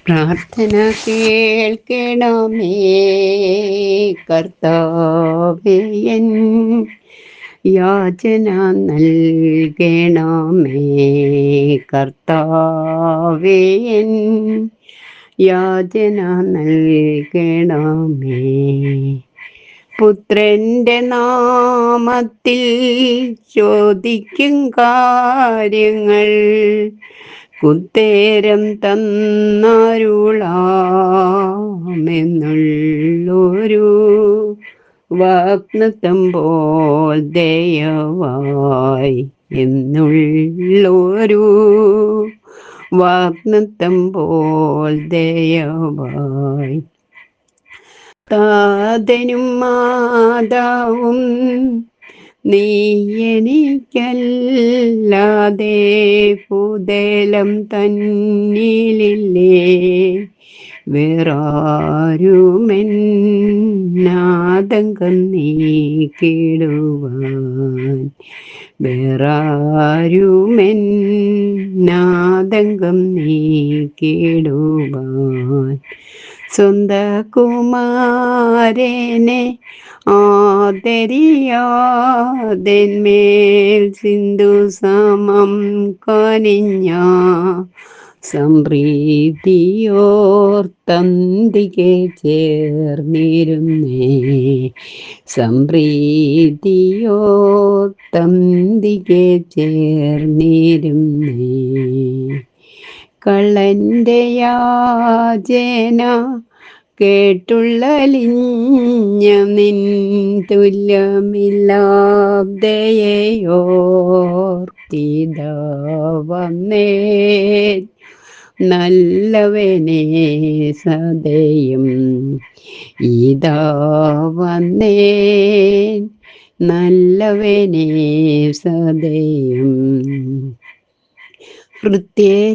പ്രാർത്ഥന കേൾക്കണമേ കർത്താവേ, എൻ യാചന നൽകണമേ കർത്താവേ, എൻ യാചന നൽകണമേ. പുത്രന്റെ നാമത്തിൽ ചോദിക്കും കാര്യങ്ങൾ ഉത്തേരം തന്നരുളാമെന്നുള്ളൊരു വാഗ്ദത്തം പോൽ ദയവായി എന്നുള്ളൊരു വാഗ്ദത്തം പോൽ ദയവായി. താതനും മാതാവും നീ എനിക്കല്ലാതെ ഭൂതലം തന്നിലില്ലേ, വേറാരുമെന്നാതങ്കം നീക്കിടുവാൻ, വേറാരുമെന്നാതങ്കം നീക്കിടുവാൻ. സ്വന്ത കുമാരനെ ആദരിയാതെന്മേൽ സിന്ധു സമം കനിഞ്ഞ സംപ്രീതിയോർത്തന്തികെ ചേർന്നിരുന്നേ, സംപ്രീതിയോർത്തന്തികെ ചേർന്നിരുന്നേ. കള്ളന്റെ യാചന കേട്ടുള്ളലിഞ്ഞ നിൻ തുല്യമില്ലാതെയോർത്തിത വന്നേ, നല്ലവനെ സദയം ഇതാ വന്നേ, നല്ലവനെ സദയം. ഭൃത്യരനേകരിൻ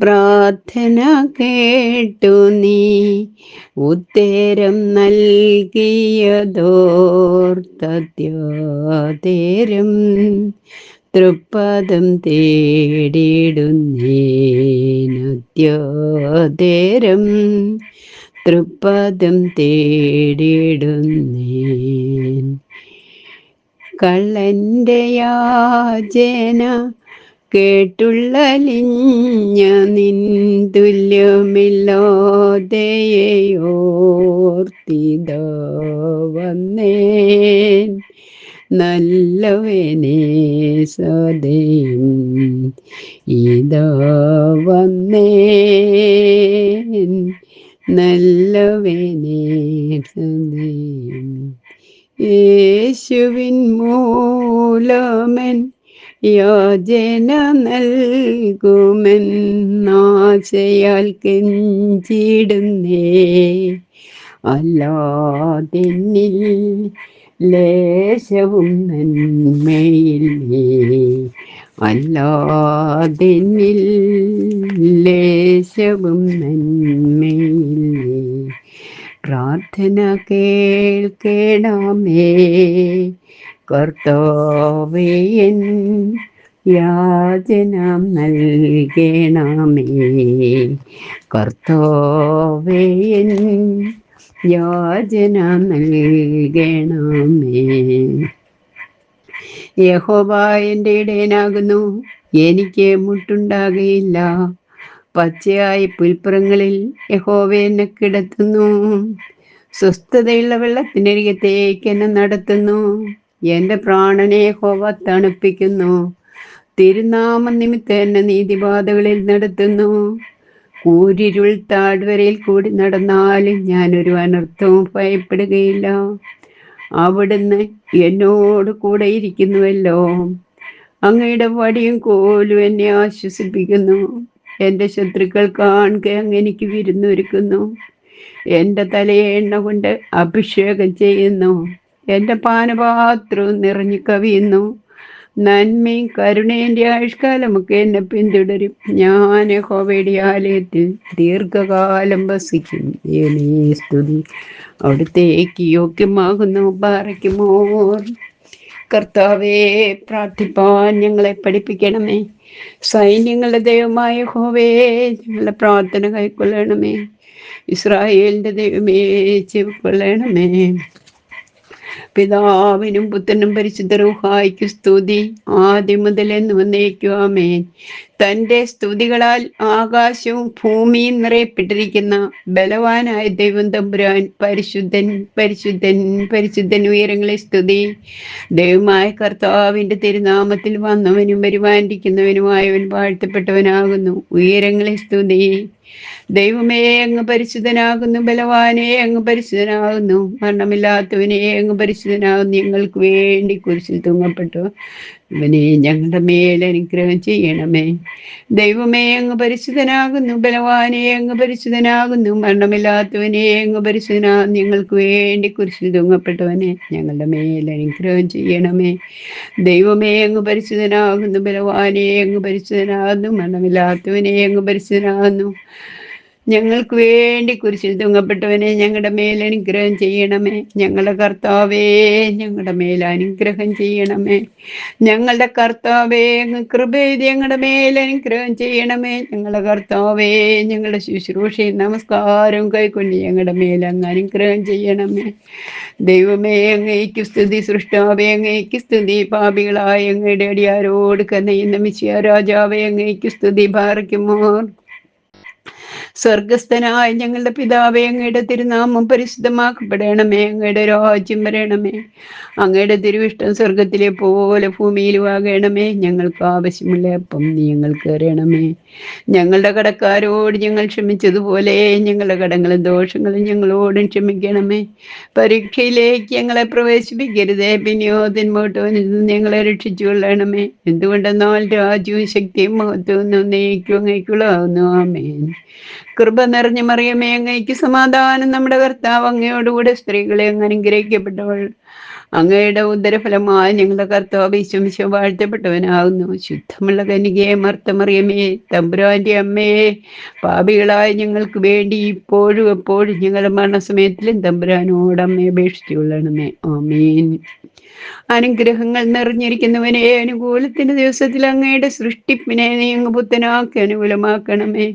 പ്രാർത്ഥന കേട്ടു നീ ഉത്തരം നൽകിയതോർത്തത്യാതേരം തൃപ്പദം തേടിടുന്നേനത്യാതേരം തൃപ്പദം തേടിടുന്നേൻ. കള്ളന്റെ യാചന കേട്ടുള്ളലിഞ്ഞ നിൻ തുല്യമില്ലാതെയോർത്തിത വന്നേൻ, നല്ലവനെ സദയം ഇതാ വന്നേൻ, നല്ലവനെ സദയം. യേശുവിൻ മൂലമൻ യാചന നൽകുമെന്നാശയാൽ കെഞ്ചിടുന്നേ, അല്ലാതെന്നിൽ ലേശവും നന്മയില്ലേ, അല്ലാതെന്നിൽ ലേശവും നന്മയില്ലേ. പ്രാർത്ഥന കേൾക്കണമേ കർത്താവേ, എൻ യാചന നൽകണമേ കർത്താവേ, എൻ യാചന നൽകണമേ. യഹോവ എൻ്റെ ഇടയനാകുന്നു, എനിക്ക് മുട്ടുണ്ടാകുകയില്ല. പച്ചയായ പുൽപ്പുറങ്ങളിൽ യഹോവ എന്നെ കിടത്തുന്നു, സ്വസ്ഥതയുള്ള വെള്ളത്തിനരികത്തേക്ക് എന്നെ നടത്തുന്നു. എൻ്റെ പ്രാണനെ യഹോവ തണുപ്പിക്കുന്നു, തിരുനാമ നിമിത്തം എന്നെ നീതിപാതകളിൽ നടത്തുന്നു. കൂരിരുൾ താഴ്വരയിൽ കൂടി നടന്നാലും ഞാനൊരു അനർത്ഥവും ഭയപ്പെടുകയില്ല. അവിടുന്ന് എന്നോട് കൂടെ ഇരിക്കുന്നുവല്ലോ, അങ്ങയുടെ വടിയും കോലും എന്നെ ആശ്വസിപ്പിക്കുന്നു. എൻ്റെ ശത്രുക്കൾ കാണുക അങ്ങ് എനിക്ക് വിരുന്നൊരുക്കുന്നു, എൻ്റെ തലയെ എണ്ണ കൊണ്ട് അഭിഷേകം ചെയ്യുന്നു, എൻ്റെ പാനപാത്രവും നിറഞ്ഞു കവിയുന്നു. നന്മയും കരുണേൻ്റെ ആയുഷ്കാലമൊക്കെ എന്നെ പിന്തുടരും. ഞാൻ യഹോവയുടെ ആലയത്തിൽ ദീർഘകാലം വസിക്കും. സ്തുതി അവിടുത്തേക്ക് യോഗ്യമാകുന്നു. ബാറയ്ക്കുമോർ. കർത്താവേ, പ്രാർത്ഥിപ്പാൻ ഞങ്ങളെ പഠിപ്പിക്കണമേ. സൈന്യങ്ങളുടെ ദൈവമായ യഹോവേ, ഞങ്ങളുടെ പ്രാർത്ഥന കൈക്കൊള്ളണമേ. ഇസ്രായേലിന്റെ ദൈവമേ, ചെവിക്കൊള്ളണമേ. പിതാവിനും പുത്രനും പരിശുദ്ധ റൂഹായിക്കും സ്തുതി, ആദ്യം മുതൽ എന്ന് വന്നേക്കും. ആമേൻ. തന്റെ സ്തുതികളാൽ ആകാശവും ഭൂമിയും നിറയപ്പെട്ടിരിക്കുന്ന ബലവാനായ ദൈവം തമ്പുരാൻ പരിശുദ്ധൻ പരിശുദ്ധൻ പരിശുദ്ധൻ. ഉയരങ്ങളെ സ്തുതി. ദൈവമായ കർത്താവിന്റെ തിരുനാമത്തിൽ വന്നവനും വരുവാനിരിക്കുന്നവനുമായവൻ വാഴ്ത്തപ്പെട്ടവനാകുന്നു. ഉയരങ്ങളെ സ്തുതി. ദൈവമേ, അങ്ങ് പരിശുദ്ധനാകുന്നു. ബലവാനെ, അങ്ങ് പരിശുദ്ധനാകുന്നു. മരണമില്ലാത്തവനെ, അങ്ങ് പരിശുദ്ധനാകുന്നു. ഞങ്ങൾക്ക് വേണ്ടി കുരിശിൽ തൂങ്ങപ്പെട്ടു ഇവനെ ഞങ്ങളുടെ മേൽ അനുഗ്രഹം ചെയ്യണമേ. ദൈവമേ, അങ്ങ് പരിശുദ്ധനാകുന്നു. ബലവാനെ, അങ്ങ് പരിശുദ്ധനാകുന്നു. മരണമില്ലാത്തവനെ, അങ്ങ് പരിശുദ്ധനാകുന്നു. ഞങ്ങൾക്ക് വേണ്ടി കുരിശിൽ തൂങ്ങപ്പെട്ടവനെ ഞങ്ങളുടെ മേൽ അനുഗ്രഹം ചെയ്യണമേ. ദൈവമേ, അങ്ങ് പരിശുദ്ധനാകുന്നു. ബലവാനെ, അങ്ങ് പരിശുദ്ധനാകുന്നു. മരണമില്ലാത്തവനെ, അങ്ങ് പരിശുദ്ധനാകുന്നു. ഞങ്ങൾക്ക് വേണ്ടി കുരിശിൽ തൂങ്ങപ്പെട്ടവനെ ഞങ്ങളുടെ മേൽ അനുഗ്രഹം ചെയ്യണമേ. ഞങ്ങളുടെ കർത്താവേ, ഞങ്ങളുടെ മേൽ അനുഗ്രഹം ചെയ്യണമേ. ഞങ്ങളുടെ കർത്താവേ, അങ്ങ് കൃപ ചെയ്ത് ഞങ്ങളുടെ മേൽ അനുഗ്രഹം ചെയ്യണമേ. ഞങ്ങളുടെ കർത്താവേ, ഞങ്ങളുടെ ശുശ്രൂഷയും നമസ്കാരവും കൈക്കൊണ്ട് ഞങ്ങളുടെ മേൽ അങ്ങ് അനുഗ്രഹം ചെയ്യണമേ. ദൈവമേ, അങ്ങേക്ക് സ്തുതി. സൃഷ്ടാവേ, അങ്ങേക്ക് സ്തുതി. പാപികളായ അങ്ങയുടെ അടിയാരോട് കന്നയുന്ന മിശിഹാ രാജാവേ, അങ്ങേക്ക് സ്തുതി. പാറയ്ക്കുമോർ. സ്വർഗസ്ഥനായ ഞങ്ങളുടെ പിതാവേ, അങ്ങയുടെ തിരുനാമം പരിശുദ്ധമാക്കപ്പെടണമേ. അങ്ങയുടെ രാജ്യം വരണമേ. അങ്ങയുടെ തിരുവിഷ്ടം സ്വർഗത്തിലെ പോലെ ഭൂമിയിലും ആകണമേ. ഞങ്ങൾക്ക് ആവശ്യമുള്ള അപ്പം നീ ഞങ്ങൾക്ക് തരണമേ. ഞങ്ങളുടെ കടക്കാരോട് ഞങ്ങൾ ക്ഷമിച്ചതുപോലെ ഞങ്ങളുടെ കടങ്ങളും ദോഷങ്ങളും ഞങ്ങളോടും ക്ഷമിക്കണമേ. പരീക്ഷയിലേക്ക് ഞങ്ങളെ പ്രവേശിപ്പിക്കരുതേ, പിന്നെയോ തിന്മോട്ടവനിൽ നിന്ന് ഞങ്ങളെ രക്ഷിച്ചു കൊള്ളണമേ. എന്തുകൊണ്ടെന്നാൽ രാജ്യവും ശക്തിയും മഹത്വവും എന്നേക്കും അങ്ങേക്കുള്ളതാകുന്നു. ആമേൻ. കൃപ നിറഞ്ഞ മറിയമേ, അങ്ങയ്ക്ക് സമാധാനം. നമ്മുടെ കർത്താവ് അങ്ങയോടുകൂടെ സ്ത്രീകളെ അങ്ങ് അനുഗ്രഹിക്കപ്പെട്ടവൾ. അങ്ങയുടെ ഉദരഫലമായി ഞങ്ങളുടെ കർത്താവ് ഈശോ വാഴ്ത്തപ്പെട്ടവനാകുന്നു. ശുദ്ധമുള്ള കന്യകയെ മർത്തമറിയമേ, തമ്പുരാന്റെ അമ്മയെ, പാപികളായ ഞങ്ങൾക്ക് വേണ്ടി ഇപ്പോഴും എപ്പോഴും ഞങ്ങളുടെ മരണസമയത്തിലും തമ്പുരാനോട് അമ്മയെ അപേക്ഷിച്ചു കൊള്ളണമേ. ആമേൻ. അനുഗ്രഹങ്ങൾ നിറഞ്ഞിരിക്കുന്നവനെ, അനുകൂലത്തിന്റെ ദിവസത്തിൽ അങ്ങയുടെ സൃഷ്ടിപ്പിനെ നീ അങ്ങ് പുത്തനാക്കി അനുകൂലമാക്കണമേ.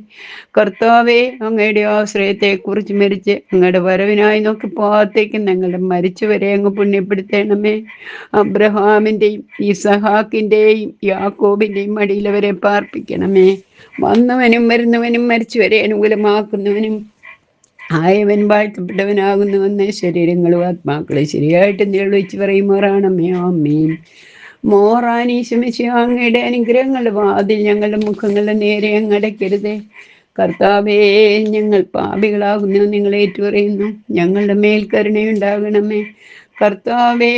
കർത്താവെ, അങ്ങയുടെ ആശ്രയത്തെ കുറിച്ച് മരിച്ച് അങ്ങയുടെ വരവിനായി നോക്കി പാത്തേക്ക് ഞങ്ങളുടെ മരിച്ചവരെ അങ്ങ് പുണ്യപ്പെടുത്തണമേ. അബ്രഹാമിന്റെയും ഇസഹാക്കിന്റെയും യാക്കോബിന്റെയും മടിയിലവരെ പാർപ്പിക്കണമേ. വന്നവനും വരുന്നവനും മരിച്ചവരെ അനുകൂലമാക്കുന്നവനും ആയവൻ വാഴ്ത്തപ്പെട്ടവനാകുന്നുവെന്ന് ശരീരങ്ങളും ആത്മാക്കളെ ശരിയായിട്ട് നിർവഹിച്ച് പറയുമാറാണമേ. ആമേൻ. മോറാനീശമിശ, അങ്ങയുടെ അനുഗ്രഹങ്ങളുടെ വാതിൽ ഞങ്ങളുടെ മുഖങ്ങളുടെ നേരെ അങ്ങടയ്ക്കരുതേ. കർത്താവേ, ഞങ്ങൾ പാപികളാകുന്നു നിങ്ങൾ ഏറ്റുപറയുന്നു. ഞങ്ങളുടെ മേൽ കരുണയുണ്ടാകണമേ. കർത്താവേ,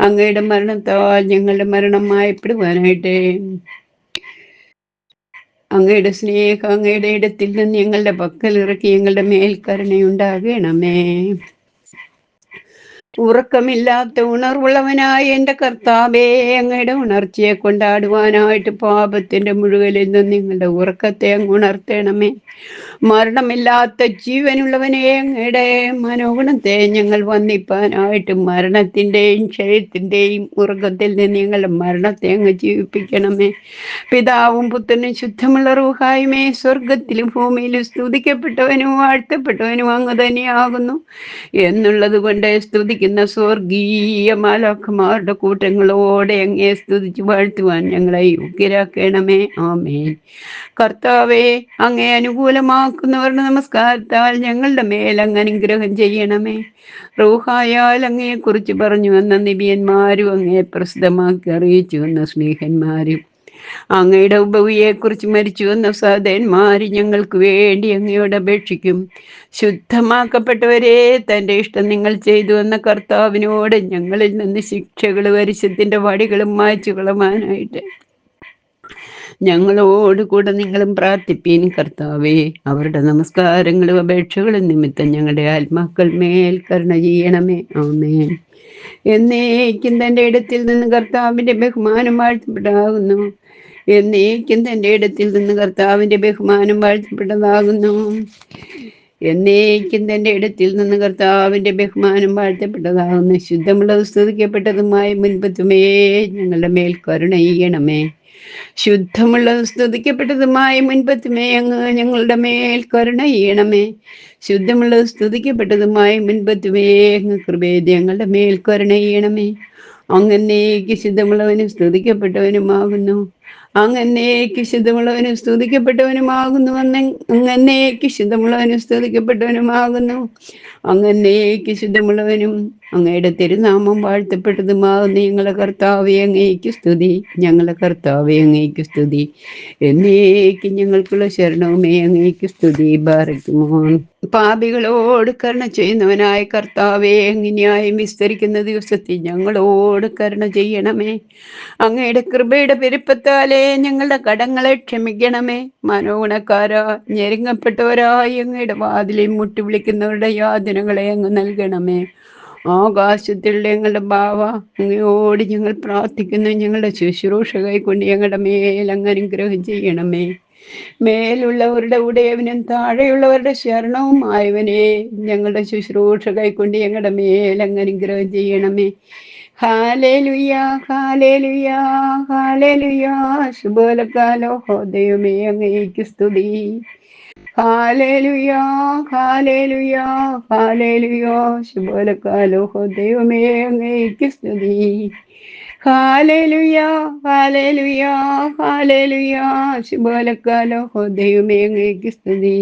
അങ്ങയുടെ മരണത്താൽ ഞങ്ങളുടെ മരണം മായപ്പെടുവാനായിട്ട് അങ്ങയുടെ സ്നേഹം അങ്ങയുടെ ഇടത്തിൽ നിന്ന് ഞങ്ങളുടെ പക്കൽ ഇറക്കി ഞങ്ങളുടെ മേൽ കരുണയുണ്ടാകണമേ. ഉറക്കമില്ലാത്ത ഉണർവുള്ളവനായ എൻ്റെ കർത്താവേ, അങ്ങയുടെ ഉണർച്ചയെ കൊണ്ടാടുവാനായിട്ട് പാപത്തിന്റെ മുഴുവലിൽ നിന്ന് നിങ്ങളുടെ ഉറക്കത്തെ അങ്ങ് ഉണർത്തണമേ. മരണമില്ലാത്ത ജീവനുള്ളവനെ, അങ്ങയുടെ മനോഗുണത്തെ ഞങ്ങൾ വന്ദിപ്പാനായിട്ട് മരണത്തിൻ്റെയും ക്ഷയത്തിൻ്റെയും ഉറക്കത്തിൽ നിന്ന് ഞങ്ങളുടെ മരണത്തെ അങ്ങ് ജീവിപ്പിക്കണമേ. പിതാവും പുത്രനും ശുദ്ധമുള്ള റൂഹായുമേ, സ്വർഗത്തിലും ഭൂമിയിലും സ്തുതിക്കപ്പെട്ടവനും വാഴ്ത്തപ്പെട്ടവനും അങ്ങ് തന്നെയാകുന്നു എന്നുള്ളത് കൊണ്ട് സ്തുതിക്കുന്ന സ്വർഗീയ മാലാഖമാരുടെ കൂട്ടങ്ങളോടെ അങ്ങേ സ്തുതിച്ച് വാഴ്ത്തുവാൻ ഞങ്ങളെ യോഗ്യരാക്കണമേ. ആമേൻ. കർത്താവെ, അങ്ങേ അനുകൂലമാക്കുന്നവരുടെ നമസ്കാരത്താൽ ഞങ്ങളുടെ മേൽ അങ്ങ് അനുഗ്രഹം ചെയ്യണമേ. റൂഹായാൽ അങ്ങയെക്കുറിച്ച് പറഞ്ഞു വന്ന നിബിയന്മാരും അങ്ങയെ പ്രസിദ്ധമാക്കി അറിയിച്ചു വന്ന സ്നേഹന്മാരും അങ്ങയുടെ ഉപവിയെക്കുറിച്ച് മരിച്ചു വന്ന സഹോദരന്മാര് ഞങ്ങൾക്ക് വേണ്ടി അങ്ങയോട് അപേക്ഷിക്കും. ശുദ്ധമാക്കപ്പെട്ടവരെ, തൻ്റെ ഇഷ്ടം നിങ്ങൾ ചെയ്തു വന്ന കർത്താവിനോട് ഞങ്ങളിൽ നിന്ന് ശിക്ഷകൾ വരുഷത്തിന്റെ വടികളും മായ്ച്ചു കളവാനായിട്ട് ഞങ്ങളോട് കൂടെ നിങ്ങളും പ്രാർത്ഥിപ്പീൻ. കർത്താവേ, അവരുടെ നമസ്കാരങ്ങളും അപേക്ഷകളും നിമിത്തം ഞങ്ങളുടെ ആത്മാക്കൾ മേൽ കരുണ ചെയ്യണമേ. ആമേൻ. എന്നേക്കും തൻ്റെ ഇടത്തിൽ നിന്ന് കർത്താവിന്റെ ബഹുമാനം വാഴ്ത്തപ്പെടാകുന്നു. എന്നേക്കും തൻ്റെ ഇടത്തിൽ നിന്ന് കർത്താവിന്റെ ബഹുമാനം വാഴ്ത്തപ്പെട്ടതാകുന്നു. എന്നേക്കും തൻ്റെ ഇടത്തിൽ നിന്ന് കർത്താവിന്റെ ബഹുമാനം വാഴ്ത്തപ്പെട്ടതാകുന്നു. ശുദ്ധമുള്ളത് സ്തുതിക്കപ്പെട്ടതുമായ മുൻപത്തുമേ ഞങ്ങളുടെ മേൽ കരുണ ചെയ്യണമേ. ശുദ്ധമുള്ളതും സ്തുതിക്കപ്പെട്ടതുമായ മുൻപത്തുമേ അങ്ങ് ഞങ്ങളുടെ മേൽ കരുണ ചെയ്യണമേ. ശുദ്ധമുള്ളതും സ്തുതിക്കപ്പെട്ടതുമായ മുൻപത്തുമേ അങ്ങ് കൃപേതി ഞങ്ങളുടെ മേൽ കരുണ ചെയ്യണമേ. അങ്ങന്നേക്ക് ശുദ്ധമുള്ളവനും സ്തുതിക്കപ്പെട്ടവനുമാകുന്നു. അങ്ങന്നേക്ക് ശുദ്ധമുള്ളവനും സ്തുതിക്കപ്പെട്ടവനുമാകുന്നു. അങ്ങന്നേക്ക് ശുദ്ധമുള്ളവനും സ്തുതിക്കപ്പെട്ടവനുമാകുന്നു. അങ്ങന്നേക്ക് ശുദ്ധമുള്ളവനും അങ്ങയുടെ തിരുനാമം വാഴ്ത്തപ്പെട്ടതുമാകുന്ന ഞങ്ങളെ കർത്താവേ അങ്ങേക്ക് സ്തുതി. ഞങ്ങളെ കർത്താവേ അങ്ങേക്ക് സ്തുതി. എന്നേക്ക് ഞങ്ങൾക്കുള്ള ശരണവുമേ അങ്ങേക്ക് സ്തുതി. ബാറയ്ക്കുമോ. പാപികളോട് കരുണ ചെയ്യുന്നവനായ കർത്താവേ, അങ്ങ് ന്യായം വിസ്തരിക്കുന്ന ദിവസത്തിൽ ഞങ്ങളോട് കരുണ ചെയ്യണമേ. അങ്ങയുടെ കൃപയുടെ പെരുപ്പത്താലേ ഞങ്ങളുടെ കടങ്ങളെ ക്ഷമിക്കണമേ. മനോഗുണക്കാരാ ഞെരുങ്ങപ്പെട്ടവരായി അങ്ങയുടെ വാതിലിൽ മുട്ടി വിളിക്കുന്നവരുടെ യാതനകളെ അങ്ങ് നൽകണമേ. ആകാശത്തിലുള്ള ഞങ്ങളുടെ ബാവ, അങ്ങയോട് ഞങ്ങൾ പ്രാർത്ഥിക്കുന്നു. ഞങ്ങളുടെ ശുശ്രൂഷ കൈക്കൊണ്ട് ഞങ്ങളുടെ മേൽ അങ്ങ് അനുഗ്രഹം ചെയ്യണമേ. മേലുള്ളവരുടെ ഉടയവനും താഴെയുള്ളവരുടെ ശരണവും ആയവനെ, ഞങ്ങളുടെ ശുശ്രൂഷ കൈക്കൊണ്ട് ഞങ്ങളുടെ മേൽ അങ്ങ് അനുഗ്രഹം ചെയ്യണമേ. Hallelujah hallelujah hallelujah. ശുഭോലക്കാലോ ഹോ ദൈവമേ അങ്ങേക്ക് സ്തുതി. Hallelujah hallelujah hallelujah. ശുഭോലക്കാലോ ഹോ ദൈവമേ അങ്ങേക്ക് സ്തുതി. Hallelujah hallelujah hallelujah. ശുഭോലക്കാലോ ഹോ ദൈവമേ അങ്ങേക്ക് സ്തുതി.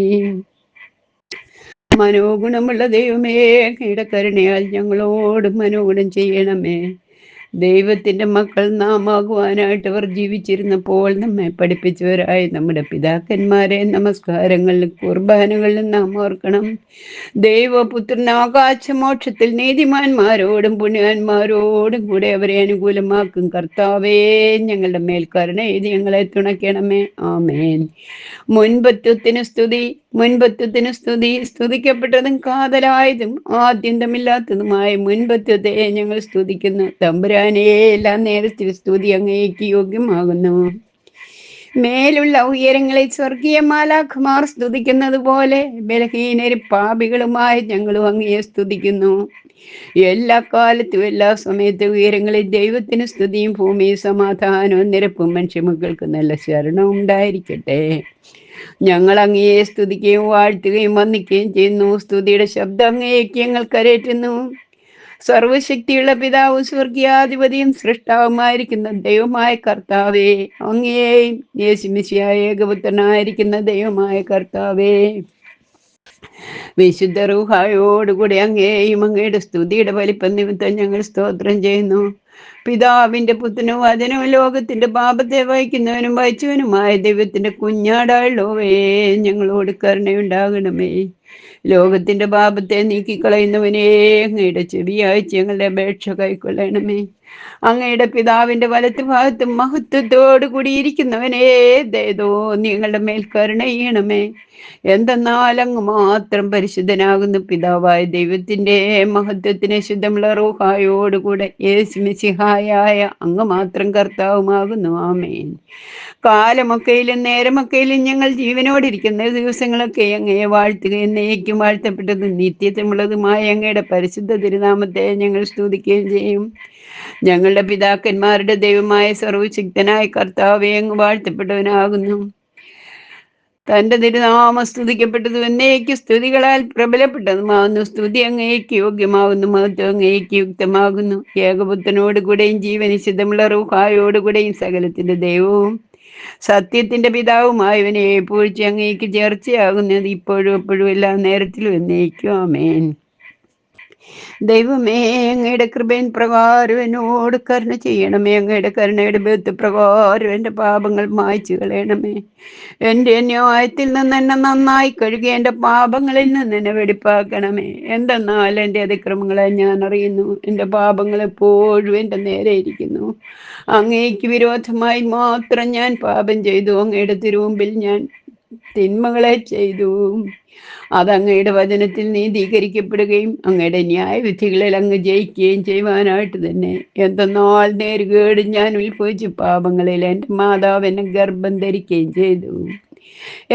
മനോഗുണമുള്ള ദൈവമേ അങ്ങയുടെ കരുണയാൽ ഞങ്ങളോട് മനോഗുണം ചെയ്യണമേ. ദൈവത്തിന്റെ മക്കൾ നാം ആകുവാനായിട്ട് അവർ ജീവിച്ചിരുന്നപ്പോൾ നമ്മെ പഠിപ്പിച്ചവരായ നമ്മുടെ പിതാക്കന്മാരെ നമസ്കാരങ്ങളിലും കുർബാനകളിലും നാം ഓർക്കണം. ദൈവപുത്രൻ ആകാശമോക്ഷത്തിൽ നീതിമാന്മാരോടും പുണ്യവാന്മാരോടും കൂടെ അവരെ അനുകൂലമാക്കും. കർത്താവേ, ഞങ്ങളുടെ മേൽ കരുണ ചെയ്ത് ഞങ്ങളെ തുണയ്ക്കണമേ. ആമേൻ. മുൻപത്വത്തിന് സ്തുതി, മുൻപത്വത്തിന് സ്തുതി. സ്തുതിക്കപ്പെട്ടതും കാതലായതും ആദ്യന്തമില്ലാത്തതുമായ മുൻപത്വത്തെ ഞങ്ങൾ സ്തുതിക്കുന്നു. തമ്പുരാനെ, എല്ലാ നേരത്തിൽ സ്തുതി അങ്ങേക്ക് യോഗ്യമാകുന്നു. മേലുള്ള ഉയരങ്ങളിൽ സ്വർഗീയ മാലാഖമാർ സ്തുതിക്കുന്നത് പോലെ ബലഹീനരും പാപികളുമായി ഞങ്ങളും അങ്ങയെ സ്തുതിക്കുന്നു. എല്ലാ കാലത്തും എല്ലാ സമയത്തും ഉയരങ്ങളിൽ ദൈവത്തിന് സ്തുതിയും ഭൂമിയും സമാധാനവും നിരപ്പും മനുഷ്യമക്കൾക്ക് നല്ല ശരണവും ഉണ്ടായിരിക്കട്ടെ. ഞങ്ങൾ അങ്ങയെ സ്തുതിക്കുകയും വാഴ്ത്തുകയും വന്ദിക്കുകയും ചെയ്യുന്നു. സ്തുതിയുടെ ശബ്ദം അങ്ങേക്ക് ഞങ്ങൾ കരേറ്റുന്നു. സർവശക്തിയുള്ള പിതാവും സ്വർഗീയാധിപതിയും സൃഷ്ടാവുമായിരിക്കുന്ന ദൈവമായ കർത്താവേ, അങ്ങയെയും യേശുമിശിഹായ ഏകപുത്രനായിരിക്കുന്ന ദൈവമായ കർത്താവേ, വിശുദ്ധ റൂഹായോടുകൂടി അങ്ങയെയും അങ്ങയുടെ സ്തുതിയുടെ വലിപ്പം നിമിത്തം ഞങ്ങൾ സ്തോത്രം ചെയ്യുന്നു. പിതാവിന്റെ പുത്രനും വചനവും ലോകത്തിന്റെ പാപത്തെ വഹിക്കുന്നവനും വഹിച്ചവനുമായ ദൈവത്തിന്റെ കുഞ്ഞാടായുള്ളവേ, ഞങ്ങളോട് കരുണയുണ്ടാകണമേ. ലോകത്തിന്റെ പാപത്തെ നീക്കിക്കളയുന്നവനേ, അങ്ങയുടെ ചെവിയാഴ്ച ഞങ്ങളുടെ അപേക്ഷ കൈക്കൊള്ളണമേ. അങ്ങയുടെ പിതാവിന്റെ വലത്ത് ഭാഗത്ത് മഹത്വത്തോടു കൂടിയിരിക്കുന്നവനേ, ദയതോ നിങ്ങളുടെ മേൽ കരുണ ചെയ്യണമേ. എന്തെന്നാൽ അങ്ങ് മാത്രം പരിശുദ്ധനാകുന്നു. പിതാവായ ദൈവത്തിന്റെ മഹത്വത്തിന് ശുദ്ധമുള്ള റൂഹായോടുകൂടെ യേശുമിശിഹായായ അങ്ങ് മാത്രം കർത്താവുമാകുന്നു. ആമേൻ. കാലമൊക്കെയിലും നേരമൊക്കെയിലും ഞങ്ങൾ ജീവനോടിരിക്കുന്ന ദിവസങ്ങളൊക്കെ അങ്ങയെ വാഴ്ത്തുകയും എന്നേക്കും വാഴ്ത്തപ്പെട്ടതും നിത്യത്തിലുള്ളതുമായ അങ്ങയുടെ പരിശുദ്ധ തിരുനാമത്തെ ഞങ്ങൾ സ്തുതിക്കുകയും ചെയ്യും. ഞങ്ങളുടെ പിതാക്കന്മാരുടെ ദൈവമായ സർവശക്തനായ കർത്താവേ, അങ്ങ് വാഴ്ത്തപ്പെട്ടവനാകുന്നു. തന്റെ തിരുനാമം സ്തുതിക്കപ്പെട്ടതും എന്നേക്ക് സ്തുതികളാൽ പ്രബലപ്പെട്ടതുമാകുന്നു. സ്തുതി അങ്ങേക്ക് യോഗ്യമാകുന്നു. മഹത്വം അങ്ങേക്ക് യുക്തമാകുന്നു. ഏകപുത്രനോട് കൂടെയും ജീവനിശ്ചിതമുള്ള റൂഹായോടുകൂടെയും സകലത്തിന്റെ ദൈവവും സത്യത്തിന്റെ പിതാവുമായവനെ പൂഴ്ച അങ്ങേക്ക് ചേർച്ചയാകുന്നത് ഇപ്പോഴും എപ്പോഴും എല്ലാ നേരത്തിലും എന്നേക്കും. ആമേൻ. ദൈവമേ, അങ്ങയുടെ കൃപയിൻ പ്രകാരം എന്നോട് കരുണ ചെയ്യണമേ. അങ്ങയുടെ കരുണയുടെ ബന്ധപ്രകാരം എൻ്റെ പാപങ്ങൾ മായ്ച്ചു കളയണമേ. എൻ്റെ ന്യായത്തിൽ നിന്ന് എന്നെ നന്നായി കഴുകി എൻ്റെ പാപങ്ങളിൽ നിന്ന് എന്നെ വെടിപ്പാക്കണമേ. എന്തെന്നാൽ എൻ്റെ അതിക്രമങ്ങളെ ഞാൻ അറിയുന്നു, എൻ്റെ പാപങ്ങൾ എപ്പോഴും എൻ്റെ നേരെ ഇരിക്കുന്നു. അങ്ങേക്ക് വിരോധമായി മാത്രം ഞാൻ പാപം ചെയ്തു. അങ്ങയുടെ തിരുമുമ്പിൽ ഞാൻ തിന്മകളെ ചെയ്തു. അത് അങ്ങയുടെ വചനത്തിൽ നീതീകരിക്കപ്പെടുകയും അങ്ങയുടെ ന്യായവിധികളിൽ അങ്ങ് ജയിക്കുകയും ചെയ്യുവാനായിട്ട് തന്നെ. എന്തെന്നാൽ നേരുകേട് ഞാൻ ഉത്ഭവിച്ച പാപങ്ങളിൽ എൻ്റെ മാതാവ് എന്നെ ഗർഭം ധരിക്കുകയും ചെയ്തു.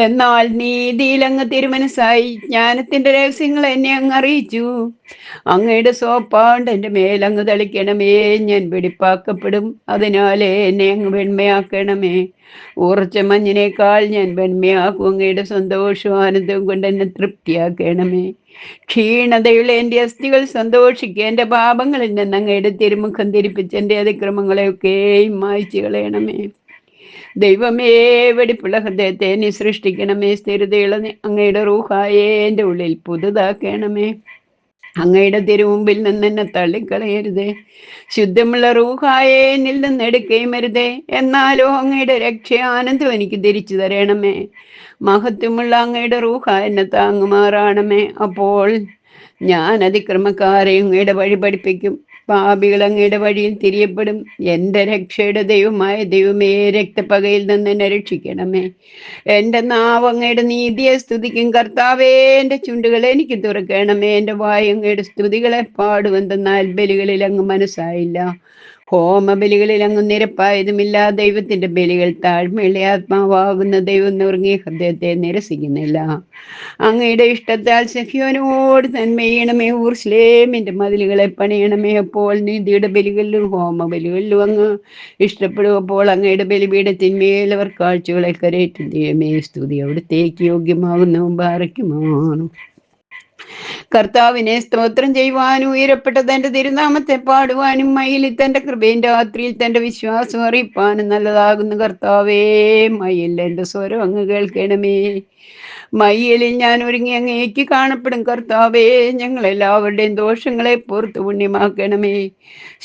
എന്നാൽ നീതിയിൽ അങ്ങ് തിരുമനസ്സായി ജ്ഞാനത്തിന്റെ രഹസ്യങ്ങൾ എന്നെ അങ്ങ് അറിയിച്ചു. അങ്ങയുടെ സോപ്പാണ്ട് എൻ്റെ മേലങ്ങ് തളിക്കണമേ, ഞാൻ വെടിപ്പാക്കപ്പെടും. അതിനാലേ എന്നെ അങ്ങ് വെണ്മയാക്കണമേ. ഉറച്ച മഞ്ഞിനേക്കാൾ ഞാൻ വെണ്മയാക്കും. അങ്ങയുടെ സന്തോഷവും ആനന്ദവും കൊണ്ട് എന്നെ തൃപ്തിയാക്കണമേ. ക്ഷീണതയുള്ള എൻ്റെ അസ്ഥികൾ സന്തോഷിക്കുക. എൻ്റെ പാപങ്ങളിൽ നിന്ന് അങ്ങയുടെ തിരുമുഖം തിരിപ്പിച്ച് എൻ്റെ അതിക്രമങ്ങളെയൊക്കെയും മായ്ച്ചു കളയണമേ. ദൈവമേ, വെടിപ്പുള്ള ഹൃദയത്തെ നീ സൃഷ്ടിക്കണമേ. സ്ഥിരതയുള്ള അങ്ങയുടെ റൂഹായെ എൻ്റെ ഉള്ളിൽ പുതുതാക്കണമേ. അങ്ങയുടെ തിരുമുമ്പിൽ നിന്ന് എന്നെ തള്ളിക്കളയരുതേ. ശുദ്ധമുള്ള റൂഹായെ എന്നിൽ നിന്ന് എടുക്കുകയും അരുതേ. എന്നാലോ അങ്ങയുടെ രക്ഷ ആനന്ദം എനിക്ക് തിരിച്ചു തരണമേ. മഹത്വമുള്ള അങ്ങയുടെ റൂഹ എന്നെ താങ്ങുമാറാണമേ. അപ്പോൾ ഞാൻ അതിക്രമക്കാരെ അങ്ങയുടെ വഴി പഠിപ്പിക്കും. പാപികൾ അങ്ങയുടെ വഴിയിൽ തിരിയപ്പെടും. എൻ്റെ രക്ഷയുടെ ദൈവമായ ദൈവമേ, രക്തപ്പകയിൽ നിന്ന് എന്നെ രക്ഷിക്കണമേ. എൻ്റെ നാവ് അങ്ങയുടെ നീതിയെ സ്തുതിക്കും. കർത്താവേ, എൻ്റെ ചുണ്ടുകളെ എനിക്ക് തുറക്കണമേ. എൻ്റെ വായ് അങ്ങയുടെ സ്തുതികളെ പാടുവെന്തെന്നാൽ ബലികളിൽ അങ്ങ് മനസ്സായില്ല, ഹോമബലികളിൽ അങ്ങ് നിരപ്പായതുമില്ല. ദൈവത്തിന്റെ ബലികൾ താഴ്മയുള്ള ആത്മാവാകുന്ന ദൈവം നുറുങ്ങിയ ഹൃദയത്തെ നിരസിക്കുന്നില്ല. അങ്ങയുടെ ഇഷ്ടത്താൽ സഖ്യോനോട് നന്മയണമേ. ഊർസ്ലേമിന്റെ മതിലുകളെ പണിയണമേ. അപ്പോൾ നീതിയുടെ ബലികളിലും ഹോമബലികളിലും അങ്ങ് ഇഷ്ടപ്പെടും. അപ്പോൾ അങ്ങയുടെ ബലിപീഠത്തിന്മേൽ അവർ കാഴ്ചകളെ കരേറ്റും. ദൈവമേ, സ്തുതി അവിടുത്തേക്ക് യോഗ്യമാകുന്നു. ബാറയ്ക്കുമാണ്. കർത്താവിനെ സ്തോത്രം ചെയ്യുവാനും ഉയരപ്പെട്ട തന്റെ തിരുനാമത്തെ പാടുവാനും മയിലിൽ തന്റെ കൃപയും രാത്രിയിൽ തന്റെ വിശ്വാസം അറിയിപ്പാനും നല്ലതാകുന്നു. കർത്താവേ, മയിൽ എന്റെ സ്വരം അങ്ങ് കേൾക്കണമേ. മയ്യലിൽ ഞാൻ ഒരുങ്ങി അങ്ങേക്ക് കാണപ്പെടും. കർത്താവേ, ഞങ്ങളെല്ലാവരുടെയും ദോഷങ്ങളെ പുറത്തു പുണ്യമാക്കണമേ.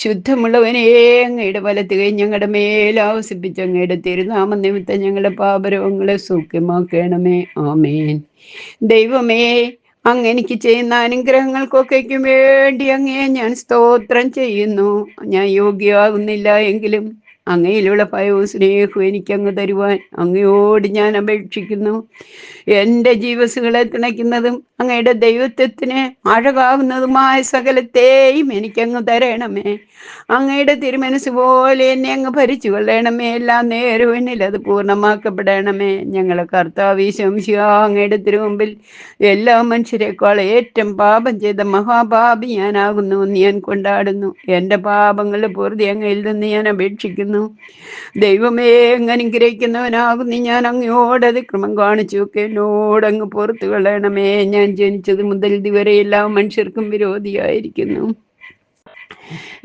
ശുദ്ധമുള്ളവനെ, അങ്ങയുടെ വലത്ത് കൈ ഞങ്ങളുടെ മേൽ ആവസിപ്പിച്ച് അങ്ങയുടെ തിരുനാമ നിമിത്തം ഞങ്ങളുടെ പാപരോഗങ്ങളെ സൗഖ്യമാക്കണമേ. ആമേൻ. ദൈവമേ, അങ്ങ് എനിക്ക് ചെയ്യുന്ന അനുഗ്രഹങ്ങൾക്കൊക്കെയ്ക്കും വേണ്ടി അങ്ങയെ ഞാൻ സ്തോത്രം ചെയ്യുന്നു. ഞാൻ യോഗ്യമാകുന്നില്ല എങ്കിലും അങ്ങയിലുള്ള ഭയവും സ്നേഹവും എനിക്കങ്ങ് തരുവാൻ അങ്ങയോട് ഞാൻ അപേക്ഷിക്കുന്നു. എൻ്റെ ജീവസുകളെ തുണയ്ക്കുന്നതും അങ്ങയുടെ ദൈവത്വത്തിന് അഴകാവുന്നതുമായ സകലത്തെയും എനിക്കങ്ങ് തരണമേ. അങ്ങയുടെ തിരുമനസ് പോലെ എന്നെ അങ്ങ് ഭരിച്ചു കൊള്ളണമേ. എല്ലാ നേരവും എന്നിൽ അത് പൂർണ്ണമാക്കപ്പെടണമേ. ഞങ്ങളെ കർത്താവ് ഈശോമിശിഹാ അങ്ങയുടെ തിരുമുമ്പിൽ എല്ലാ മനുഷ്യരെക്കാൾ ഏറ്റവും പാപം ചെയ്ത മഹാപാപി ഞാനാകുന്നു എന്ന് ഞാൻ കൊണ്ടാടുന്നു. എൻ്റെ പാപങ്ങളുടെ പൂർത്തി അങ്ങയിൽ നിന്ന് ഞാൻ അപേക്ഷിക്കുന്നു. ദൈവമേ, അങ്ങ് അനുഗ്രഹിക്കുന്നവനാകുന്നു. ഞാൻ അങ്ങയോട് അതിക്രമം കാണിച്ചു ഒക്കെ എന്നോടങ്ങ് പുറത്തു കൊള്ളണമേ. ഞാൻ ജനിച്ചത് മുതൽ ഇതുവരെ എല്ലാ മനുഷ്യർക്കും വിരോധിയായിരിക്കുന്നു.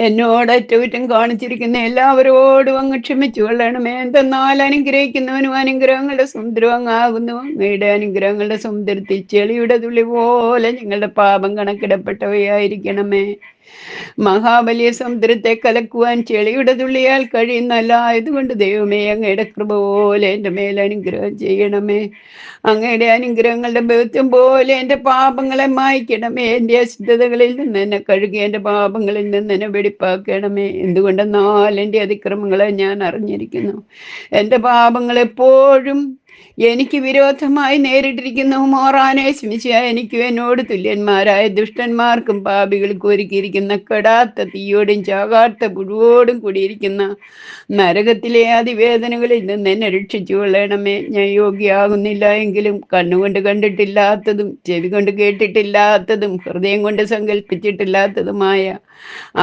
എന്നോട് അറ്റകുറ്റം കാണിച്ചിരിക്കുന്ന എല്ലാവരോടും അങ്ങ് ക്ഷമിച്ചു കൊള്ളണമേ. എന്തെന്നാൽ അനുഗ്രഹിക്കുന്നവനും അനുഗ്രഹങ്ങളുടെ സമുദ്രം അങ്ങാകുന്നു. അങ്ങയുടെ അനുഗ്രഹങ്ങളുടെ സമുദ്രത്തിൽ ചെളിയുടെ തുള്ളി പോലെ ഞങ്ങളുടെ പാപം കണക്കിടപ്പെട്ടവയായിരിക്കണമേ. മഹാബലിയ സമുദ്രത്തെ കലക്കുവാൻ ചെളിയുടെ തുള്ളിയാൽ കഴിയുന്നല്ല. ഇതുകൊണ്ട് ദൈവമേ, അങ്ങയുടെ കൃപ പോലെ എൻ്റെ മേൽ അനുഗ്രഹം ചെയ്യണമേ. അങ്ങയുടെ അനുഗ്രഹങ്ങളുടെ ബഹുത്വം പോലെ എൻ്റെ പാപങ്ങളെ മായ്ക്കണമേ. എൻ്റെ അശുദ്ധതകളിൽ നിന്ന് എന്നെ കഴുകി എൻ്റെ പാപങ്ങളിൽ നിന്ന് എന്നെ വെടിപ്പാക്കണമേ. എന്തുകൊണ്ടെന്നാൽ എൻ്റെ അതിക്രമങ്ങളെ ഞാൻ അറിഞ്ഞിരിക്കുന്നു. എൻ്റെ പാപങ്ങൾ എപ്പോഴും എനിക്ക് വിരോധമായി നേരിട്ടിരിക്കുന്നു. മോറാനെ ശമിശിയ എനിക്കും എന്നോട് തുല്യന്മാരായ ദുഷ്ടന്മാർക്കും പാപികൾക്കും ഒരുക്കിയിരിക്കുന്ന കെടാത്ത തീയോടും ചാകാത്ത പുഴുവോടും കൂടിയിരിക്കുന്ന നരകത്തിലെ അതിവേദനകളിൽ നിന്ന് എന്നെ രക്ഷിച്ചു കൊള്ളണമേ. ഞാൻ യോഗ്യയാകുന്നില്ല എങ്കിലും കണ്ണുകൊണ്ട് കണ്ടിട്ടില്ലാത്തതും ചെവി കൊണ്ട് കേട്ടിട്ടില്ലാത്തതും ഹൃദയം കൊണ്ട് സങ്കല്പിച്ചിട്ടില്ലാത്തതുമായ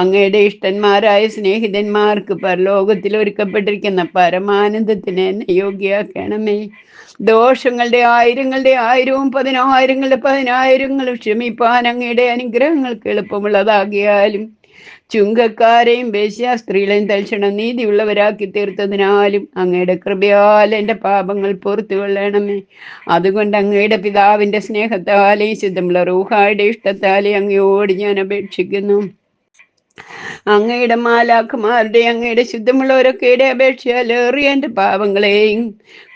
അങ്ങയുടെ ഇഷ്ടന്മാരായ സ്നേഹിതന്മാർക്ക് പരലോകത്തിൽ ഒരുക്കപ്പെട്ടിരിക്കുന്ന പരമാനന്ദത്തിന് എന്നെ യോഗ്യയാക്കണമേ. ദോഷങ്ങളുടെ ആയിരങ്ങളുടെ ആയിരവും പതിനായിരങ്ങളുടെ പതിനായിരങ്ങളും ക്ഷമിപ്പാൻ അങ്ങയുടെ അനുഗ്രഹങ്ങൾക്ക് എളുപ്പമുള്ളതാകിയാലും ചുങ്കക്കാരെയും വേശ്യാസ്ത്രീകളെയും തൽക്ഷണം നീതിയുള്ളവരാക്കി തീർത്തതിനാലും അങ്ങയുടെ കൃപയാൽ എൻ്റെ പാപങ്ങൾ പുറത്തു കൊള്ളണമേ. അതുകൊണ്ട് അങ്ങയുടെ പിതാവിൻ്റെ സ്നേഹത്താലേ ശുദ്ധമുള്ള റൂഹായുടെ ഇഷ്ടത്താലേ അങ്ങയോട് ഞാൻ അപേക്ഷിക്കുന്നു. അങ്ങയുടെ മാലാഖമാരുടെ അങ്ങയുടെ ശുദ്ധമുള്ളവരൊക്കെയുടെ അപേക്ഷയാൽ ഏറിയ എൻ്റെ പാപങ്ങളെയും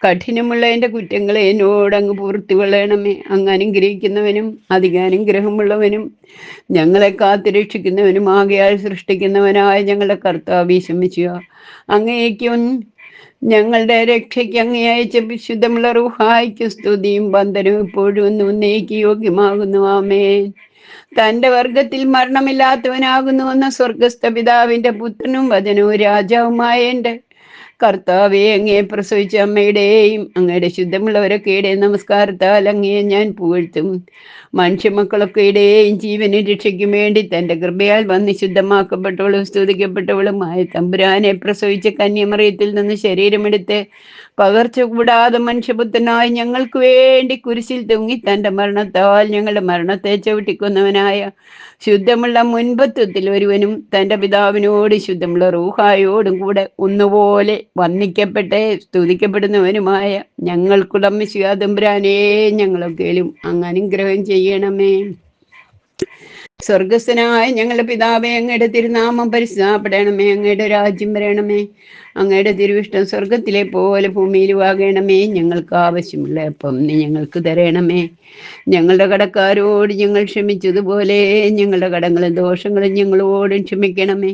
കഠിനമുള്ള എൻ്റെ കുറ്റങ്ങളെ എന്നോട് അങ്ങ് പൂർത്തി കൊള്ളണമേ. അങ്ങ് അനുഗ്രഹിക്കുന്നവനും അധിക അനുഗ്രഹമുള്ളവനും ഞങ്ങളെ കാത്തു രക്ഷിക്കുന്നവനും ആകയാൽ സൃഷ്ടിക്കുന്നവനായ ഞങ്ങളുടെ കർത്താവ് ശമിക്കുക. അങ്ങേക്കും ഞങ്ങളുടെ രക്ഷയ്ക്ക് അങ്ങേ അയച്ച വിശുദ്ധമുള്ള റൂഹായ്ക്ക് സ്തുതിയും വന്ദനവും ഇപ്പോഴും ഒന്നേക്ക് യോഗ്യമാകുന്നു. ആമേൻ. തൻ്റെ വർഗത്തിൽ മരണമില്ലാത്തവനാകുന്നുവെന്ന സ്വർഗസ്ഥ പിതാവിൻ്റെ പുത്രനും വചനവും രാജാവുമായ എൻ്റെ കർത്താവെ, അങ്ങയെ പ്രസവിച്ച അമ്മയുടെയും അങ്ങയുടെ ശുദ്ധമുള്ളവരൊക്കെയുടെ നമസ്കാരത്താൽ അങ്ങയെ ഞാൻ പുകഴ്ത്തും. മനുഷ്യമക്കളൊക്കെയുടെയും ജീവനും രക്ഷയ്ക്കും വേണ്ടി തന്റെ കൃപയാൽ വന്ന് ശുദ്ധമാക്കപ്പെട്ടവളും സ്തുതിക്കപ്പെട്ടവളുമായ തമ്പുരാനെ പ്രസവിച്ച കന്യമറിയത്തിൽ നിന്ന് ശരീരമെടുത്ത് പകർച്ച കൂടാതെ മനുഷ്യപുത്രനായി ഞങ്ങൾക്ക് വേണ്ടി കുരിശിൽ തൂങ്ങി തന്റെ മരണത്താൽ ഞങ്ങളുടെ മരണത്തെ ചവിട്ടിക്കൊന്നവനായ ശുദ്ധമുള്ള മുൻപത്വത്തിൽ ഒരുവനും തന്റെ പിതാവിനോട് ശുദ്ധമുള്ള റൂഹായോടും കൂടെ ഒന്നുപോലെ വന്ദിക്കപ്പെട്ടേ സ്തുതിക്കപ്പെടുന്നവനുമായ ഞങ്ങൾക്കുള്ള മിശിഹാ തമ്പുരാനെ ഞങ്ങളൊക്കെയും അങ്ങ് അനുഗ്രഹം ചെയ്യണമേ. സ്വർഗസ്ഥനായ ഞങ്ങളുടെ പിതാവേ, അങ്ങയുടെ തിരുനാമം പരിശുദ്ധപ്പെടണമേ. അങ്ങയുടെ രാജ്യം വരണമേ. അങ്ങയുടെ തിരുവിഷ്ടം സ്വർഗത്തിലെ പോലെ ഭൂമിയിലും ആകണമേ. ഞങ്ങൾക്ക് ആവശ്യമുള്ള അപ്പം നീ ഞങ്ങൾക്ക് തരണമേ. ഞങ്ങളുടെ കടക്കാരോട് ഞങ്ങൾ ക്ഷമിച്ചതുപോലെ ഞങ്ങളുടെ കടങ്ങളും ദോഷങ്ങളും ഞങ്ങളോടും ക്ഷമിക്കണമേ.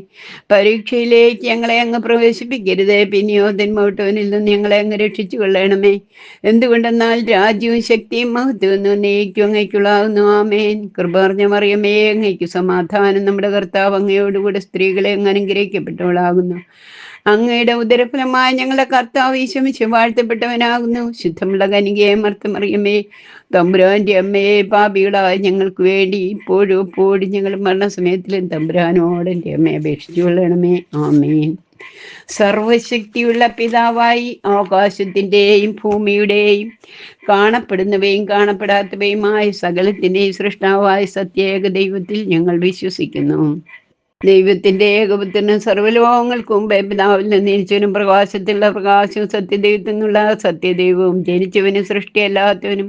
പരീക്ഷയിലേക്ക് ഞങ്ങളെ അങ്ങ് പ്രവേശിപ്പിക്കരുതേ, പിന്നെയോ തിന്മവിട്ടവനിൽ നിന്ന് ഞങ്ങളെ അങ്ങ് രക്ഷിച്ചു കൊള്ളണമേ. എന്തുകൊണ്ടെന്നാൽ രാജ്യവും ശക്തിയും മഹത്വവും എന്നേക്കും അങ്ങയ്ക്കുള്ളാകുന്നു. ആമേൻ. കൃപ നിറഞ്ഞ മറിയമേ, അങ്ങയ്ക്ക് സമാധാനം. നമ്മുടെ കർത്താവ് അങ്ങയോടുകൂടെ സ്ത്രീകളെ അങ്ങ് അനുഗ്രഹിക്കപ്പെട്ടവളാകുന്നു. അങ്ങയുടെ ഉദരഫലമായി ഞങ്ങളുടെ കർത്താവ് ഈശോ വാഴ്ത്തപ്പെട്ടവനാകുന്നു. ശുദ്ധമുള്ള കനികയെ മർത്തമറിയമേ, തമ്പുരാന്റെ അമ്മയെ, പാപികളായ ഞങ്ങൾക്ക് വേണ്ടി ഇപ്പോഴും എപ്പോഴും ഞങ്ങൾ മരണസമയത്തിലും തമ്പുരാനോട് എൻ്റെ അമ്മയെ അപേക്ഷിച്ചു കൊള്ളണമേ. ആമേൻ. സർവശക്തിയുള്ള പിതാവായി ആകാശത്തിൻ്റെയും ഭൂമിയുടെയും കാണപ്പെടുന്നവയും കാണപ്പെടാത്തവയുമായ സകലത്തിൻ്റെയും സൃഷ്ടാവായ സത്യേക ദൈവത്തിൽ ഞങ്ങൾ വിശ്വസിക്കുന്നു. ദൈവത്തിന്റെ ഏകപുത്രനും സർവ്വലോകങ്ങൾക്ക് മുമ്പേ പിതാവിൽ നിന്ന് ജനിച്ചവനും പ്രകാശത്തിലുള്ള പ്രകാശവും സത്യദൈവത്തിൽ നിന്നുള്ള സത്യദൈവവും ജനിച്ചവനും സൃഷ്ടിയല്ലാത്തവനും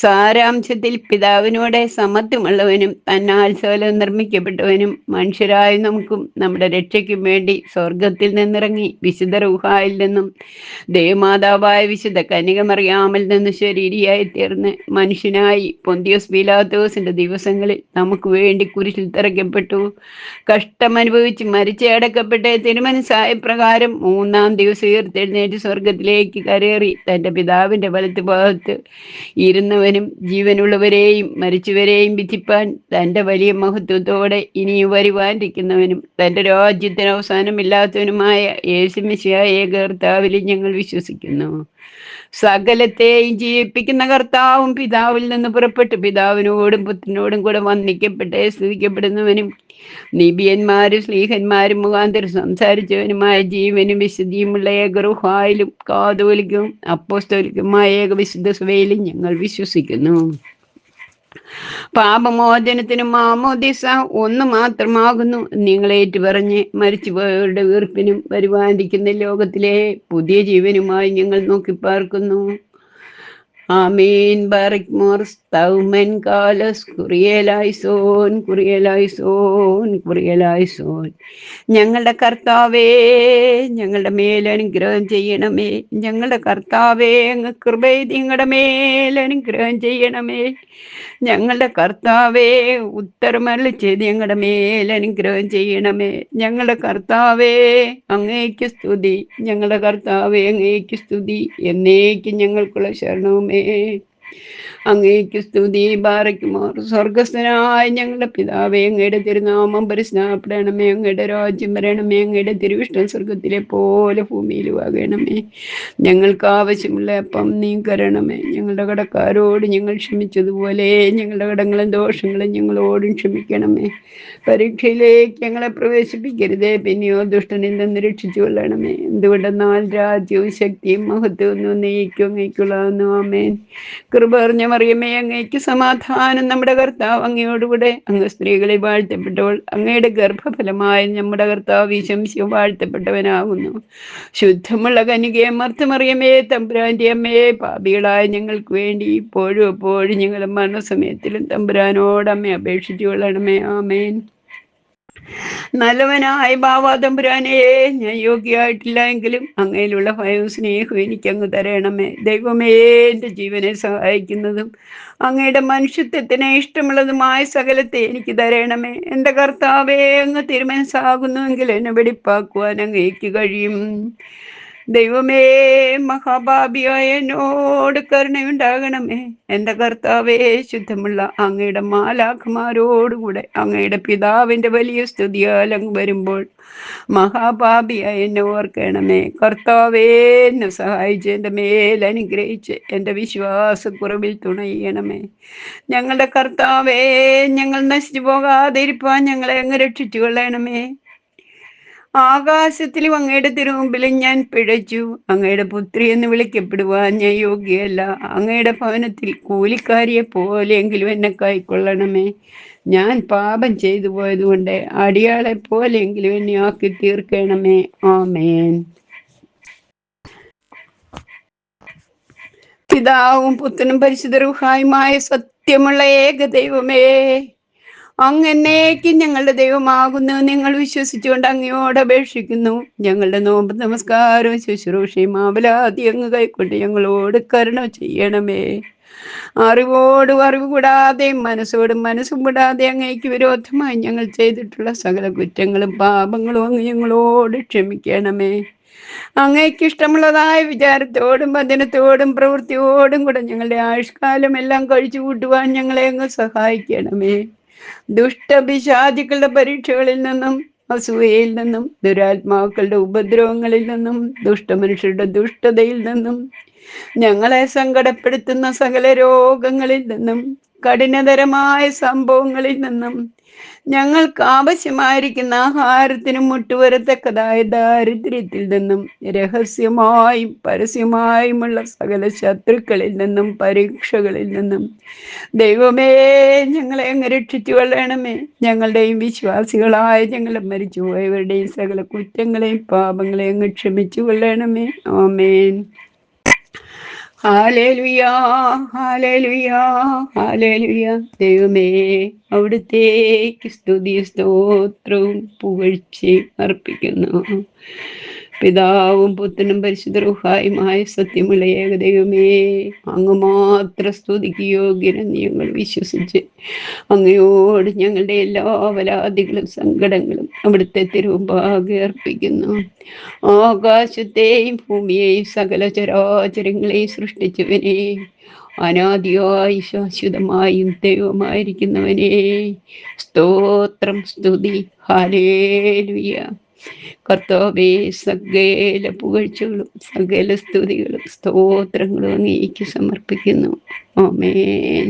സാരാംശത്തിൽ പിതാവിനോടെ സമത്വമുള്ളവനും തന്നാൽ സകലം നിർമ്മിക്കപ്പെട്ടവനും മനുഷ്യരായ നമുക്കും നമ്മുടെ രക്ഷയ്ക്കും വേണ്ടി സ്വർഗത്തിൽ നിന്നിറങ്ങി വിശുദ്ധ റൂഹായിൽ നിന്നും ദേവമാതാവായ വിശുദ്ധ കന്യകമറിയാമിൽ നിന്ന് ശരീരിയായി തീർന്ന് മനുഷ്യനായി പൊന്തിയോസ് പീലാത്തോസിന്റെ ദിവസങ്ങളിൽ നമുക്ക് വേണ്ടി കുരിശിൽ തറയ്ക്കപ്പെട്ടു. കഷ്ടമനുഭവിച്ച് മരിച്ചടക്കപ്പെട്ട് തിരുമനസ്സായ പ്രകാരം 3-ാം ദിവസം ഉയർത്തെഴുന്നേറ്റ് സ്വർഗത്തിലേക്ക് കരേറി തന്റെ പിതാവിന്റെ വലത്ത് ഭാഗത്ത് ഇരുന്നവനും ജീവനുള്ളവരെയും മരിച്ചവരെയും വിധിപ്പാൻ തന്റെ വലിയ മഹത്വത്തോടെ ഇനിയും വരുവാനിരിക്കുന്നവനും തന്റെ രാജ്യത്തിന് അവസാനമില്ലാത്തവനുമായ യേശുമിശിഹായ ഏക കർത്താവിൽ ഞങ്ങൾ വിശ്വസിക്കുന്നു. സകലത്തെയും ജീവിപ്പിക്കുന്ന കർത്താവും പിതാവിൽ നിന്ന് പുറപ്പെട്ട് പിതാവിനോടും പുത്രനോടും കൂടെ വന്ദിക്കപ്പെട്ട് സ്തുതിക്കപ്പെടുന്നവനും നിബിയന്മാരും സ്ലീഹന്മാരും മുഖാന്തരം സംസാരിച്ചവനുമായ ജീവനും വിശുദ്ധിയുമുള്ള ഏകറുഹായിലും കാതോലിക്കും അപ്പോസ്തോലിക്കുമായ ഏകവിശുദ്ധ സഭയിലും ഞങ്ങൾ വിശ്വസിക്കുന്നു. പാപമോചനത്തിനും മാമോദിസ ഒന്ന് മാത്രമാകുന്നു. നിങ്ങളേറ്റു പറഞ്ഞ് മരിച്ചുപോയവരുടെ വീർപ്പിനും വരുവാനിരിക്കുന്ന ലോകത്തിലെ പുതിയ ജീവനുമായി ഞങ്ങൾ നോക്കിപ്പാർക്കുന്നു. ആമീൻ. ബാറക് മോർ സ്തൗമൻ കാലസ് കുറിയലായിസോൻ കുറിയലായിസോൻ കുറിയലായിസോൻ. ഞങ്ങളുടെ കർത്താവേ, ഞങ്ങളുടെ മേലനുഗ്രഹം ചെയ്യണമേ. ഞങ്ങളുടെ കർത്താവേ, അങ്ങ് കൃപയിൽ ഞങ്ങളുടെ മേലനുഗ്രഹം ചെയ്യണമേ. ഞങ്ങളുടെ കർത്താവേ, ഉത്തരമരുളി ചെയ്ത് ഞങ്ങളുടെ മേലനുഗ്രഹം ചെയ്യണമേ. ഞങ്ങളുടെ കർത്താവേ, അങ്ങേക്ക് സ്തുതി. ഞങ്ങളുടെ കർത്താവേ, അങ്ങേക്ക് സ്തുതി. എന്നേക്കും ഞങ്ങൾക്കുള്ള ശരണവുമേ അങ്ങേക്ക് സ്തുതി. ബാറയ്ക്കുമോ. സ്വർഗസ്ഥനായ ഞങ്ങളുടെ പിതാവേ, അങ്ങയുടെ തിരുനാമം പരിശുദ്ധപ്പെടണമേ. അങ്ങയുടെ രാജ്യം വരണമേ. അങ്ങയുടെ തിരുവിഷ്ടം സ്വർഗത്തിലെ പോലെ ഭൂമിയിലും ആകണമേ. ഞങ്ങൾക്ക് ആവശ്യമുള്ള അപ്പം നീ തരണമേ. ഞങ്ങളുടെ കടക്കാരോട് ഞങ്ങൾ ക്ഷമിച്ചതുപോലെ ഞങ്ങളുടെ കടങ്ങളും ദോഷങ്ങളും ഞങ്ങളോടും ക്ഷമിക്കണമേ. പരീക്ഷയിലേക്ക് ഞങ്ങളെ പ്രവേശിപ്പിക്കരുതേ, പിന്നെയോ ദുഷ്ടനിൽ നിന്ന് രക്ഷിച്ചു കൊള്ളണമേ. എന്തുകൊണ്ടെന്നാൽ രാജ്യവും ശക്തിയും മഹത്വവും നീക്കും അങ്ങേക്കുള്ളാകുന്നു. ആമേൻ. കൃപ നിറഞ്ഞ മറിയമേ, അങ്ങേക്ക് സമാധാനം. നമ്മുടെ കർത്താവ് അങ്ങയോടുകൂടെ. അങ്ങ് സ്ത്രീകളെ വാഴ്ത്തപ്പെട്ടവൾ. അങ്ങയുടെ ഗർഭഫലമായ നമ്മുടെ കർത്താവ് ഈശോ വാഴ്ത്തപ്പെട്ടവനാകുന്നു. ശുദ്ധമുള്ള കന്യകയെ മർത്തമറിയമേ, തമ്പുരാന്റെ അമ്മയെ, പാപികളായ ഞങ്ങൾക്ക് വേണ്ടി ഇപ്പോഴും എപ്പോഴും ഞങ്ങളുടെ മരണസമയത്തിലും തമ്പുരാനോട് അമ്മയെ അപേക്ഷിച്ചു കൊള്ളണമേ. ആമേൻ. നല്ലവനായ ബാവാ തമ്പുരാനെ, ഞാൻ യോഗ്യമായിട്ടില്ല എങ്കിലും അങ്ങയിലുള്ള ഭയവും സ്നേഹവും എനിക്കങ്ങ് തരണമേ. ദൈവമേ, എൻ്റെ ജീവനെ സഹായിക്കുന്നതും അങ്ങയുടെ മനുഷ്യത്വത്തിന് ഇഷ്ടമുള്ളതുമായ സകലത്തെ എനിക്ക് തരണമേ. എൻ്റെ കർത്താവേ, അങ്ങ് തിരുമനസ്സാകുന്നുവെങ്കിൽ എന്നെ വെടിപ്പാക്കുവാൻ അങ്ങേക്ക് കഴിയും. ദൈവമേ, മഹാപാപിയായ എന്നോട് കരുണയുണ്ടാകണമേ. എന്റെ കർത്താവേ, ശുദ്ധമുള്ള അങ്ങയുടെ മാലാഖമാരോടുകൂടെ അങ്ങയുടെ പിതാവിന്റെ വലിയ സ്തുതിയാൽ അങ്ങ് വരുമ്പോൾ മഹാപാപിയായ എന്നെ ഓർക്കണമേ. കർത്താവേ, എന്നെ സഹായിച്ച് എൻ്റെ മേൽ അനുഗ്രഹിച്ച് എൻ്റെ വിശ്വാസക്കുറവിൽ തുണയണമേ. ഞങ്ങളുടെ കർത്താവേ, ഞങ്ങൾ നശിച്ചു പോകാതെ ഇരിപ്പാൻ ഞങ്ങളെ അങ്ങ് രക്ഷിച്ചു കൊള്ളണമേ. ആകാശത്തിലും അങ്ങയുടെ തിരുമുമ്പിലും ഞാൻ പിഴച്ചു. അങ്ങയുടെ പുത്രി എന്ന് വിളിക്കപ്പെടുവാൻ ഞാൻ യോഗ്യയല്ല. അങ്ങയുടെ ഭവനത്തിൽ കൂലിക്കാരിയെ പോലെയെങ്കിലും എന്നെ കൈക്കൊള്ളണമേ. ഞാൻ പാപം ചെയ്തു പോയതുകൊണ്ട് അടിയാളെ പോലെയെങ്കിലും എന്നെ ആക്കി തീർക്കണമേ. ആമേൻ. പിതാവും പുത്രനും പരിശുദ്ധ റൂഹായുമായ സത്യമുള്ള ഏക ദൈവമേ, അങ്ങന്നേക്ക് ഞങ്ങളുടെ ദൈവമാകുന്നു നിങ്ങൾ വിശ്വസിച്ചുകൊണ്ട് അങ്ങയോട് അപേക്ഷിക്കുന്നു. ഞങ്ങളുടെ നോമ്പ് നമസ്കാരവും ശുശ്രൂഷയും ആവലാതി അങ്ങ് കൈക്കൊണ്ട് ഞങ്ങളോട് കരുണ ചെയ്യണമേ. അറിവോടും അറിവ് കൂടാതെയും മനസ്സോടും മനസ്സും കൂടാതെ അങ്ങേക്ക് വിരോധമായി ഞങ്ങൾ ചെയ്തിട്ടുള്ള സകല കുറ്റങ്ങളും പാപങ്ങളും അങ്ങ് ഞങ്ങളോട് ക്ഷമിക്കണമേ. അങ്ങേക്ക് ഇഷ്ടമുള്ളതായ വിചാരത്തോടും വചനത്തോടും പ്രവൃത്തിയോടും കൂടെ ഞങ്ങളുടെ ആയുഷ്കാലം എല്ലാം കഴിച്ചു കൂട്ടുവാൻ ഞങ്ങളെ അങ്ങ് സഹായിക്കണമേ. ദുഷ്ടപിശാചുക്കളുടെ പരീക്ഷകളിൽ നിന്നും, അസൂയയിൽ നിന്നും, ദുരാത്മാക്കളുടെ ഉപദ്രവങ്ങളിൽ നിന്നും, ദുഷ്ടമനുഷ്യരുടെ ദുഷ്ടതയിൽ നിന്നും, ഞങ്ങളെ സങ്കടപ്പെടുത്തുന്ന സകല രോഗങ്ങളിൽ നിന്നും, കഠിനതരമായ സംഭവങ്ങളിൽ നിന്നും, ഞങ്ങൾക്ക് ആവശ്യമായിരിക്കുന്ന ആഹാരത്തിനും മുട്ടുവരത്തക്കതായ ദാരിദ്ര്യത്തിൽ നിന്നും, രഹസ്യമായും പരസ്യമായുമുള്ള സകല ശത്രുക്കളിൽ നിന്നും, പരീക്ഷകളിൽ നിന്നും ദൈവമേ ഞങ്ങളെ അങ്ങ് രക്ഷിച്ചു കൊള്ളണമേ. ഞങ്ങളുടെയും വിശ്വാസികളായ ഞങ്ങളെ മരിച്ചുപോയവരുടെയും സകല കുറ്റങ്ങളെയും പാപങ്ങളെയും അങ്ങ് ക്ഷമിച്ചു കൊള്ളണമേ. ആമേൻ. ഹല്ലേലൂയാ, ഹല്ലേലൂയാ, ഹല്ലേലൂയാ. ദൈവമേ, അവിടുത്തേക്ക് സ്തുതി സ്തോത്രവും പുകഴ്ചയും അർപ്പിക്കുന്നു. പിതാവും പുത്രനും പരിശുദ്ധ റൂഹായുമായ സത്യമുള്ള ഏകദൈവമേ, അങ്ങ് മാത്രം സ്തുതിക്ക് യോഗ്യനെന്ന് ഞങ്ങൾ വിശ്വസിച്ച് അങ്ങയോട് ഞങ്ങളുടെ എല്ലാ അവലാദികളും സങ്കടങ്ങളും അവിടുത്തെ തിരുമുമ്പാകെ അർപ്പിക്കുന്നു. ആകാശത്തെയും ഭൂമിയെയും സകല ചരാചരങ്ങളെയും സൃഷ്ടിച്ചവനെ, അനാദിയായി ശാശ്വതമായും ദൈവമായിരിക്കുന്നവനെ, സ്തോത്രം, സ്തുതി, ഹല്ലേലൂയ. കർത്താവേ, സകല പുകഴ്ചകളും സകല സ്തുതികളും സ്തോത്രങ്ങളും അങ്ങേക്ക് സമർപ്പിക്കുന്നു. ആമേൻ.